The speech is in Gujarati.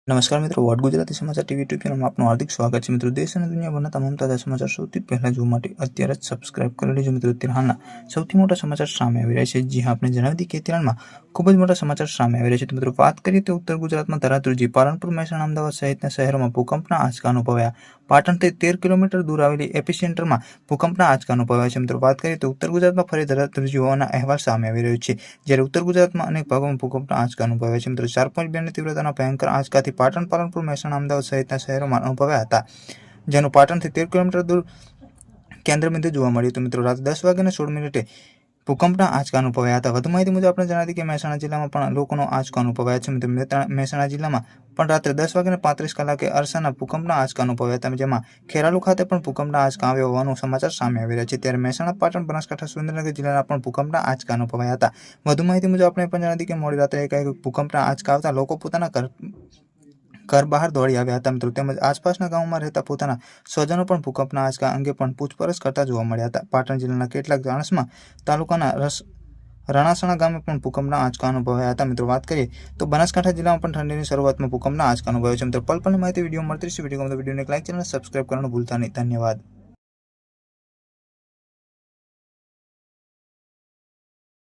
નમસ્કાર મિત્રો, વોટ ગુજરાતી સમાચાર ટીવી યુટ્યુબ ચેનલમાં આપનું હાર્દિક સ્વાગત છે. મિત્રો, દેશ અને દુનિયાભરના તમામ તાજા સમાચાર સૌથી પહેલા જોવા માટે અત્યારે જ સબસ્ક્રાઇબ કરી લેજો. મિત્રો, અત્યારે હાલના સૌથી મોટા સમાચાર સામે આવી રહ્યા છે. જી હા, આપણે જણાવી દઈએ કે અત્યારમાં ખૂબ જ મોટા સમાચાર સામે આવી રહ્યા છે. તો મિત્રો, વાત કરીએ તો ઉત્તર ગુજરાતમાં ધરાતુરજી, પાલનપુર, મહેસાણા, અમદાવાદ સહિતના શહેરોમાં ભૂકંપના આંચકા અનુભવાયા. પાટણથી 13 કિલોમીટર દૂર આવેલી એપિસેન્ટરમાં ભૂકંપના આંચકા અનુભવાયા છે. મિત્રો, વાત કરીએ તો ઉત્તર ગુજરાતમાં ફરી ધરાતુરજી હોવાના અહેવાલ સામે આવી રહ્યો છે. જ્યારે ઉત્તર ગુજરાતમાં અનેક ભાગોમાં ભૂકંપના આંચકા અનુભવાયા છે. મિત્રો, 4.2ની તીવ્રતાના ભયંકર આંચકાથી પાટણ, પાલનપુર, મહેસાણા, અમદાવાદ સહિતના શહેરોમાં અનુભવાયા હતા, જેનું પાટણથી 13 કિલોમીટર દૂર કેન્દ્રબિંદુ જોવા મળ્યું હતું. મિત્રો, રાત્રે 10:16 ભૂકંપના આંચકા અનુભવાયા હતા. વધુ માહિતી મુજબ આપણે જણાવી કે મહેસાણા જિલ્લામાં પણ લોકોનો આંચકો અનુભવાયા છે. મિત્રો, મહેસાણા જિલ્લામાં પણ રાત્રે 10:35 અરસાના ભૂકંપના આંચકા અનુભવાયા હતા, જેમાં ખેરાલુ ખાતે પણ ભૂકંપના આંચકા આવ્યા હોવાનું સમાચાર સામે આવી રહ્યા છે. ત્યારે મહેસાણા, પાટણ, બનાસકાંઠા, સુરેન્દ્રનગર જિલ્લાના પણ ભૂકંપના આંચકા અનુભવાયા હતા. વધુ માહિતી મુજબ આપણે પણ જણાવી કે મોડી રાત્રે એકાએક ભૂકંપના આંચકા આવતા લોકો પોતાના ઘર બહાર દોડી આવ્યા હતા. મિત્રો, તેમજ આસપાસના ગામોમાં રહેતા પોતાના સ્વજનો પણ ભૂકંપના આંચકા અંગે પણ પૂછપરછ કરતા જોવા મળ્યા હતા. પાટણ જિલ્લાના કેટલાક ચાણસ્મા તાલુકાના રણાસણા ગામે પણ ભૂકંપના આંચકા અનુભવાયા હતા. મિત્રો, વાત કરીએ તો બનાસકાંઠા જિલ્લામાં પણ ઠંડીની શરૂઆતમાં ભૂકંપના આંચકા અનુભવાયા છે. મિત્રો, પલ પલની માહિતી વિડીયો મળતી રહેશે. વિડીયો ગમે તો વિડીયોને લાઈક, ચેનલ સબસ્ક્રાઇબ કરવાનું ભૂલતા નહીં. ધન્યવાદ.